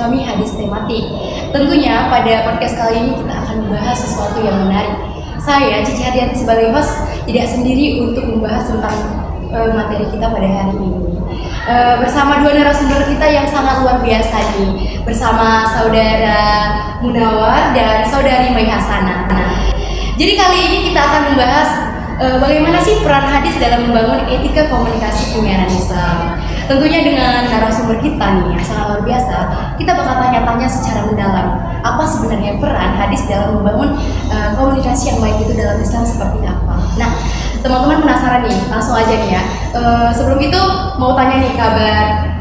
kami hadis tematik. Tentunya pada podcast kali ini kita akan membahas sesuatu yang menarik. Saya Cici Hardianti sebagai host tidak sendiri untuk membahas tentang materi kita pada hari ini. Bersama dua narasumber kita yang sangat luar biasa nih, bersama saudara Munawar dan saudari Mai Hasanah. Jadi kali ini kita akan membahas bagaimana sih peran hadis dalam membangun etika komunikasi penyiaran Islam. Tentunya dengan narasumber kita nih yang sangat luar biasa, kita bakal tanya-tanya secara mendalam apa sebenarnya peran hadis dalam membangun komunikasi yang baik itu dalam Islam seperti apa. Nah, teman-teman penasaran nih, langsung aja nih ya. Sebelum itu mau tanya nih kabar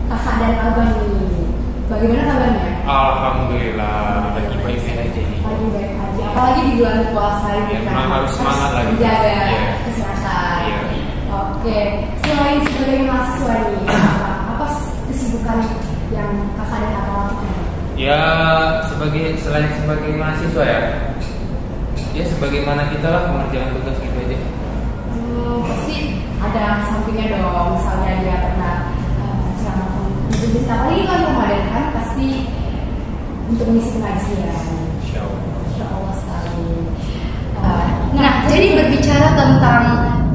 kakak dan abang nih. Bagaimana kabarnya? Alhamdulillah, lagi baik-baik aja nih. Lagi baik aja. Apalagi di bulan puasa ini Ya, kan. harus semangat lagi. Menjaga Iya. kesehatan. Iya. Oke. Selain sebagai mahasiswa nih, apa kesibukan yang kakak dan abang lakukan? Ya, selain sebagai mahasiswa ya sebagaimana kita lah mengerjakan tugas gitu aja. Pasti ada sampingnya dong. Misalnya dia pernah ceramah majelis, apalagi kan Ramadan kan pasti untuk mengisi pengajian. Insya Allah sekali. Nah, jadi berbicara tentang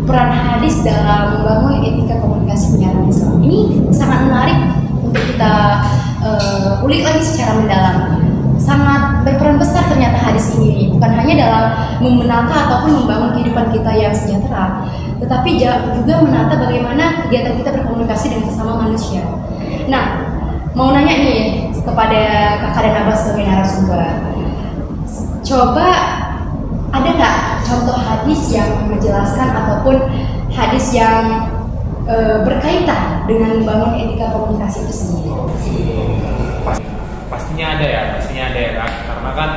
peran hadis dalam membangun etika komunikasi penyiaran Islam ini sangat menarik untuk kita ulik lagi secara mendalam. Sangat berperan besar ternyata hadis ini, bukan hanya dalam menata ataupun membangun kehidupan kita yang sejahtera, tetapi juga menata bagaimana kegiatan kita berkomunikasi dengan sesama manusia. Nah, mau nanya nih kepada kakak dan abang sebagai narasumber, coba ada nggak contoh hadis yang menjelaskan ataupun hadis yang berkaitan dengan membangun etika komunikasi itu sendiri? Pastinya ada ya kan, karena kan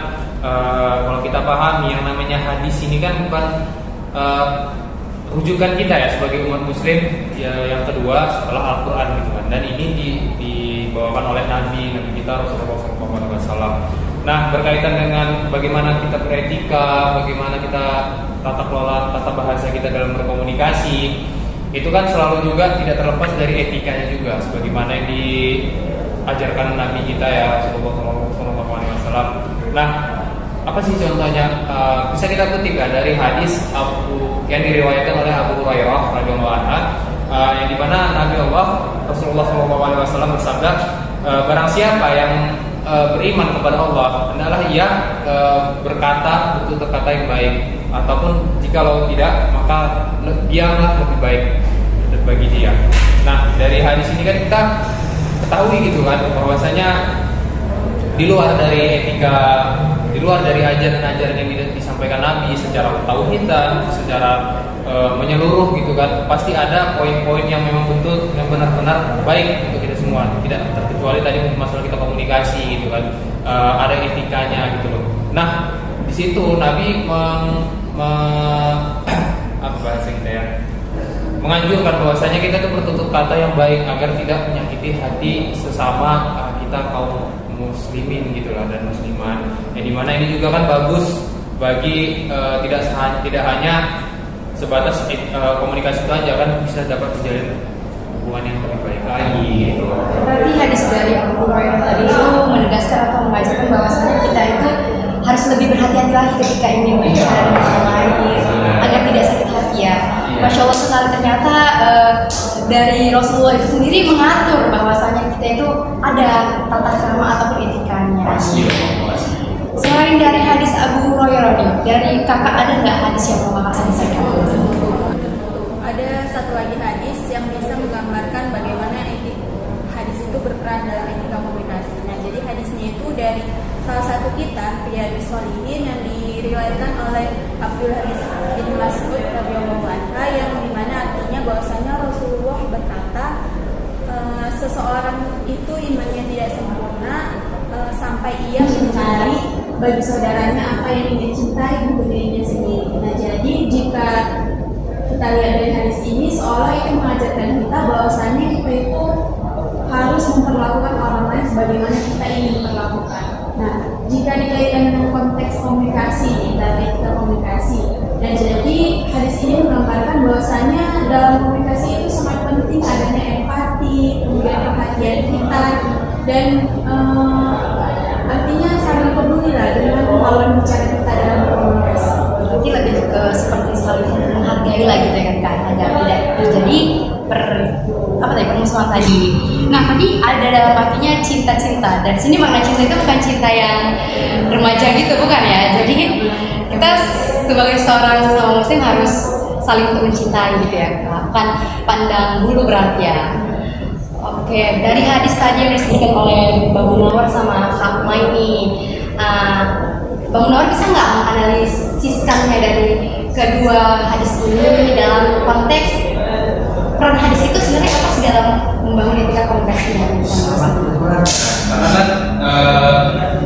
kalau kita pahami yang namanya hadis ini kan bukan rujukan kita ya sebagai umat muslim ya, yang kedua setelah Al-Quran gitu kan, dan ini dibawakan oleh Nabi kita Rasulullah SAW. Nah, berkaitan dengan bagaimana kita beretika, bagaimana kita tata kelola tata bahasa kita dalam berkomunikasi, itu kan selalu juga tidak terlepas dari etikanya juga, sebagaimana yang diajarkan Nabi kita ya Rasulullah SAW. Nah, apa sih contohnya? Bisa kita kutip ya dari hadis yang diriwayatkan oleh Abu Hurairah radhiyallahu anhu, yang dimana Nabi Allah Rasulullah SAW bersabda, barang siapa yang beriman kepada Allah, hendaklah ia berkata tutur kata yang baik, ataupun jikalau tidak maka diamlah lebih baik bagi dia. Nah, dari hadis ini kan kita ketahui gitu kan bahwasanya di luar dari etika, di luar dari ajaran-ajaran yang disampaikan Nabi secara tauhidan, secara menyeluruh gitu kan, pasti ada poin-poin yang memang betul, yang benar-benar baik untuk kita semua. Tidak terkecuali tadi untuk masalah kita komunikasi gitu kan, ada etikanya gitu loh. Nah, di situ Nabi apa bahasa kita ya, menganjurkan bahwasanya kita tuh bertutur kata yang baik agar tidak menyakiti hati sesama kita kaum muslimin gitulah dan muslimat. Yang dimana ini juga kan bagus bagi tidak hanya sebatas komunikasi itu aja kan, bisa dapat menjalin hubungan yang lebih baik lagi gitu. Berarti hadis dari Abu Hurairah tadi itu menegaskan atau mengajarkan bahwasanya kita itu harus lebih berhati-hati lagi ketika ingin berbicara dengan orang lain agar tidak sakit hati ya. Masya Allah sekali, ternyata dari Rasulullah itu sendiri mengatur bahwasanya kita itu ada tata krama ataupun etikanya. Selain dari hadis Abu Hurairah nih, dari kakak ada nggak hadis yang mau kakak sampaikan? Ada satu lagi hadis yang bisa menggambarkan bagaimana hadis itu berperan dalam etika komunikasi. Nah, jadi hadisnya itu dari salah satu kitab Riyadhus Shalihin yang diriwayatkan oleh Abdul Aziz bin Mas'ud radhiyallahu anhu, yang dimana artinya bahwasanya Rasulullah berkata, seseorang itu imannya tidak sempurna sampai ia mencari bagi saudaranya apa yang dia cintai untuk dirinya sendiri. Nah, jadi jika kita lihat dari hadis ini, seolah itu mengajarkan kita bahwasanya kita itu harus memperlakukan orang lain sebagaimana kita ingin memperlakukan. Nah, jika dikaitkan dengan konteks komunikasi, kita komunikasi, dan jadi hadis ini menggambarkan bahwasanya dalam komunikasi itu sangat penting adanya empati, kemudian perhatian kita, dan tadi. Nah, tadi ada dalam artinya cinta-cinta. Dan sini makna cinta itu bukan cinta yang remaja gitu, bukan ya. Jadi kita sebagai seorang sesama muslim harus saling untuk mencintai gitu ya, bukan pandang bulu berarti ya. Oke, dari hadis tadi yang disebutkan oleh Bang Munawar sama Kak Mai ini, Bang Munawar bisa nggak menganalisiskannya dari kedua hadis ini dalam konteks peran hadis itu sebenarnya apa sih dalam membangun etika komunikasi dengan insan? Karena kan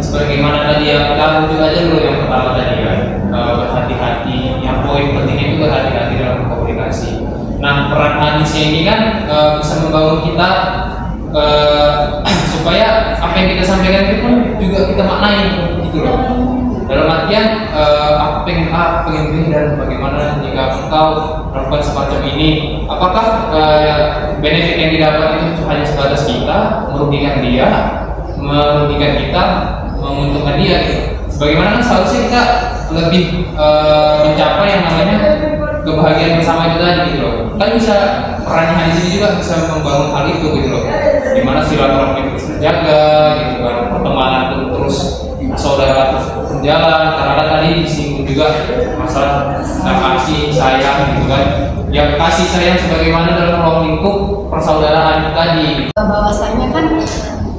sebagaimana tadi yang kita rujuk aja dulu yang pertama tadi kan, berhati-hati. Yang poin pentingnya itu berhati-hati dalam komunikasi. Nah, peran hadisnya ini kan bisa membangun kita supaya apa yang kita sampaikan itu pun juga kita maknai gitu loh. Dalam artian aku pengen A, pengen B, dan bagaimana jika engkau melakukan semacam ini, apakah benefit yang didapat itu hanya sebatas kita merugikan dia, merugikan kita, menguntungkan dia gitu. Sebagaimana kan seharusnya kita lebih mencapai yang namanya kebahagiaan bersama itu tadi gitu loh. Kan bisa perannya hadis ini juga bisa membangun hal itu gitu loh. Dimana silaturahmi terus terjaga gitu kan, pertemanan pun terus saudara terus berjalan. Karena tadi disinggung juga masalah kasih sayang gitu kan. Yang kasih sayang sebagaimana dalam ruang lingkup persaudaraan tadi. Bahwasanya kan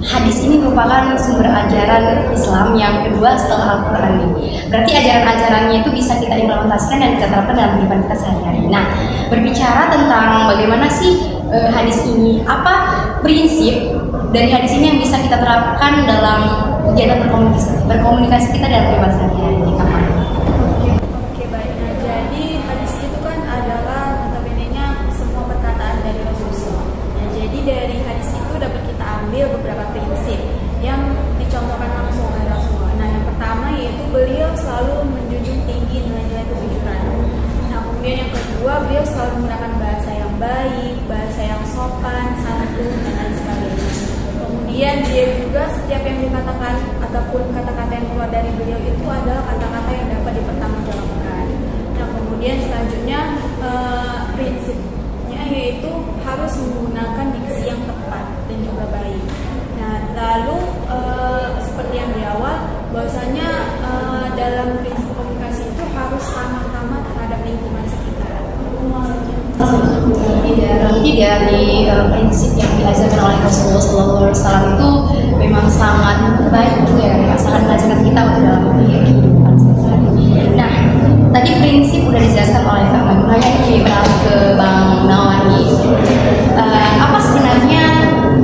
hadis ini merupakan sumber ajaran Islam yang kedua setelah Al-Quran ini. Berarti ajaran-ajarannya itu bisa kita implementasikan dan kita terapkan dalam kehidupan kita sehari-hari. Nah, berbicara tentang bagaimana sih hadis ini, apa prinsip dari hadis ini yang bisa kita terapkan dalam kegiatan berkomunikasi kita dalam kehidupan sehari-hari ini, Kak Mai? Oke, baik. Nah, jadi hadis itu kan adalah notabene-nya semua perkataan dari Rasulullah. Nah, jadi dari hadis itu dapat kita ambil beberapa prinsip yang dicontohkan langsung oleh Rasulullah. Nah, yang pertama yaitu beliau selalu menjunjung tinggi nilai-nilai kejujuran. Nah, kemudian yang kedua, beliau selalu menggunakan bahasa yang baik, bahasa yang sopan, santun, dan lain sebagainya. Kemudian dia juga setiap yang dikatakan ataupun kata-kata yang keluar dari beliau itu adalah kata-kata yang dapat dipertanggungjawabkan. Nah, kemudian selanjutnya prinsipnya yaitu harus menggunakan diksi yang tepat dan juga baik. Nah, lalu seperti yang di awal, bahwasanya dalam prinsip komunikasi itu harus ramah-tamah terhadap lingkungan sekitar. Jadi dari prinsip yang diajarkan oleh Rasulullah SAW itu memang sangat baik juga ya, sangat mengajarkan kita untuk dalam kehidupan sehari-hari. Nah, tadi prinsip udah dijelaskan oleh Kak Mai. Makanya ini beralih ke Bang Nawani. Apa sebenarnya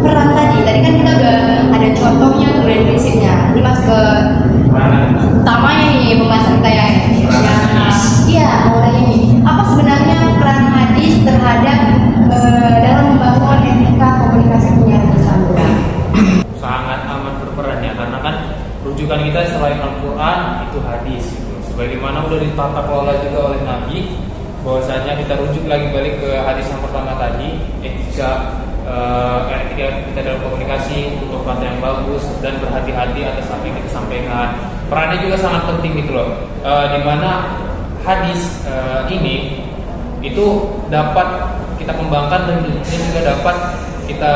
peran tadi? Tadi kan kita udah ada contohnya, kemudian prinsipnya. Ini masuk ke utamanya nih pembahasan kita ya. Iya, mulai ini. Apa sebenarnya peran hadis terhadap dalam membangun etika komunikasi penyiaran Islam? Sangat amat berperan ya, karena kan rujukan kita selain Al-Quran itu hadis gitu. Sebagaimana udah ditata kelola juga oleh Nabi, bahwasanya kita rujuk lagi balik ke hadis yang pertama tadi, etika kita dalam komunikasi untuk kata yang bagus dan berhati-hati atas apa yang kita sampaikan. Perannya juga sangat penting gitu loh, dimana hadis ini itu dapat kita kembangkan dan juga dapat kita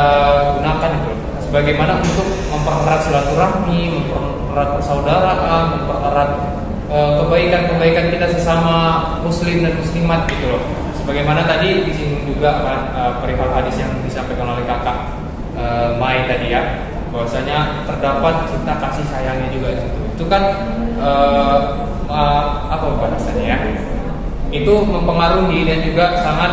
gunakan gitu loh. Sebagaimana untuk mempererat silaturahmi, mempererat persaudaraan, mempererat kebaikan-kebaikan kita sesama muslim dan muslimat gitu loh. Sebagaimana tadi disinggung juga kan perihal hadis yang disampaikan oleh kakak Mai tadi ya, bahwasanya terdapat cinta kasih sayangnya juga di situ. Itu kan apa bahasanya ya? Itu mempengaruhi dan juga sangat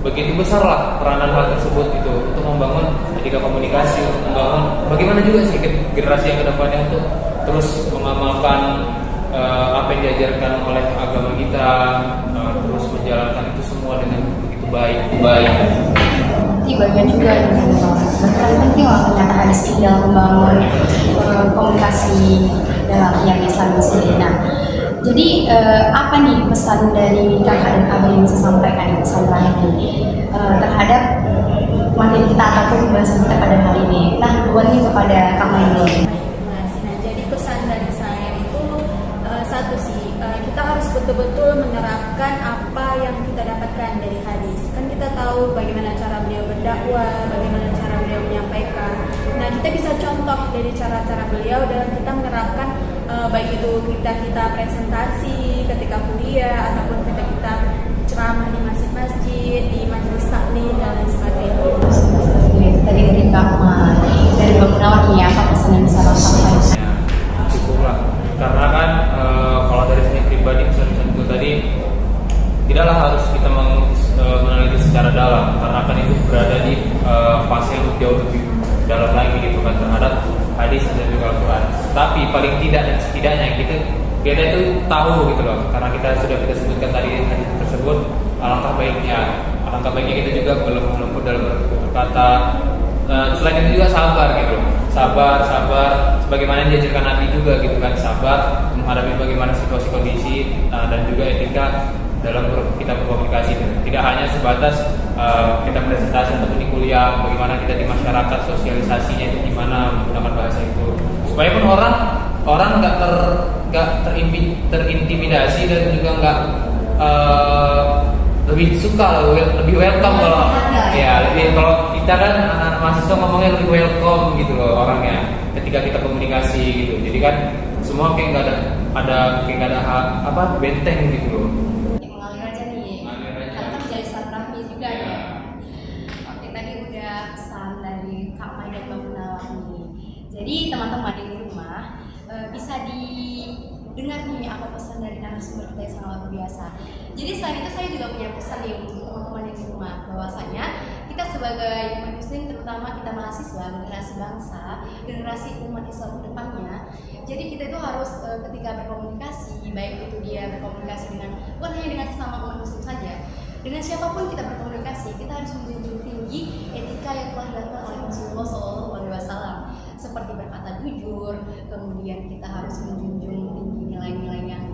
begitu besar lah peranan hal tersebut itu untuk membangun etika komunikasi, untuk membangun bagaimana juga sih generasi yang kedepannya untuk terus mengamalkan apa yang diajarkan oleh agama kita, terus menjalankan itu semua dengan begitu baik. Ini bagian juga berperan penting lah ternyata hadis ini dalam membangun komunikasi dalam yang Islam sendiri. Nah, jadi apa nih pesan dari kakak dan abang yang bisa sampaikan, pesan terakhir terhadap materi kita ataupun pembahasan kita pada hari ini? Nah, buat ini kepada Kak Mai dulu. Nah, jadi pesan dari saya itu satu satu sih, kita harus betul-betul menerapkan apa yang kita dapatkan dari hadis. Kan kita tahu bagaimana cara beliau berdakwah, bagaimana cara beliau menyampaikan. Nah, kita bisa contoh dari cara-cara beliau dalam kita menerapkan baik itu kita presentasi ketika kuliah ataupun ketika kita ceramah di masjid-masjid, di majelis taklim dan lain sebagainya. Itu tadi dari Kak Mai, dari Mbak Gunawan nih, apa pesan yang bisa Mbak sampaikan? Cukup lah, karena kan kalau dari sini pribadi pesan-pesan itu tadi tidaklah harus kita meneliti secara dalam, karena kan itu berada di fase yang jauh lebih dalam lagi gitu kan terhadap hadis dan juga Al-Quran. Tapi paling tidak dan setidaknya kita itu tahu gitu loh, karena kita sebutkan tadi hadis tersebut, alangkah baiknya kita juga belum melemput dalam berkata. Selain itu juga sabar gitu, sabar sebagaimana diajarkan Nabi juga gitu kan, sabar menghadapi bagaimana situasi kondisi dan juga etika dalam kita berkomunikasi. Tidak hanya sebatas kita presentasi ataupun di kuliah, bagaimana kita di masyarakat sosialisasinya itu gimana menggunakan bahasa itu, supaya pun orang nggak terintimidasi dan juga nggak lebih suka, lebih welcome kalau kita kan anak-anak mahasiswa ngomongnya lebih welcome gitu loh orangnya ketika kita komunikasi gitu. Jadi kan semua kayak nggak ada benteng gitu loh. Mengalir aja nih, karena menjadi silaturahmi juga ya. Oke, tadi udah pesan dari Kak Mai dan Mbak Gunawan nih. Jadi teman-teman di rumah bisa didengar nih apa pesan dari narasumber kita yang sangat luar biasa. Jadi selain itu saya juga punya pesan nih untuk teman-teman yang di rumah, bahwasanya kita sebagai umat muslim, terutama kita mahasiswa, generasi bangsa, generasi umat Islam ke depannya, jadi kita itu harus ketika berkomunikasi, baik itu dia berkomunikasi dengan, bukan hanya dengan sesama umat muslim saja, dengan siapapun kita berkomunikasi, kita harus menjunjung tinggi etika yang telah dilakukan oleh Rasulullah SAW, seperti berkata jujur, kemudian kita harus menjunjung tinggi nilai-nilai yang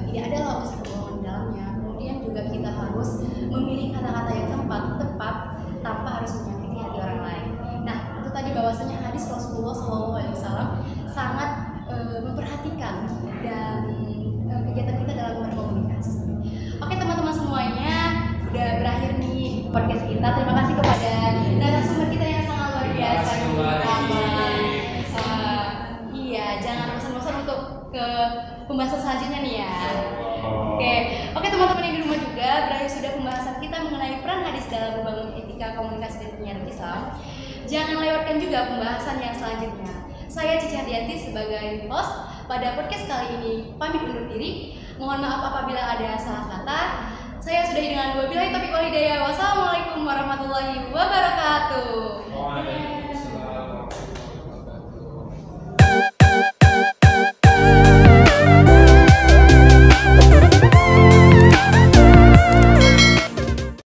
tidak ada lah unsur kebohongan di dalamnya. Kemudian juga kita harus memilih kata-kata yang tepat tanpa harus menyakiti hati orang lain. Nah, itu tadi bahwasanya hadis Rasulullah SAW sangat memperhatikan dan kegiatan kita dalam berkomunikasi. Oke teman-teman semuanya, udah berakhir nih podcast kita. Terima kasih kepada narasumber kita yang sangat luar biasa. Iya, jangan bosan-bosan untuk ke pembahasan selanjutnya nih ya. Oke teman-teman yang di rumah juga, berakhir sudah pembahasan kita mengenai peran hadis dalam membangun etika komunikasi dan penyiaran Islam. Jangan lewatkan juga pembahasan yang selanjutnya. Saya Cici Hardianti sebagai host pada podcast kali ini pamit undur diri. Mohon maaf apabila ada salah kata. Saya sudahi dengan wabillahi taufiq wal hidayah. Wassalamualaikum warahmatullahi wabarakatuh.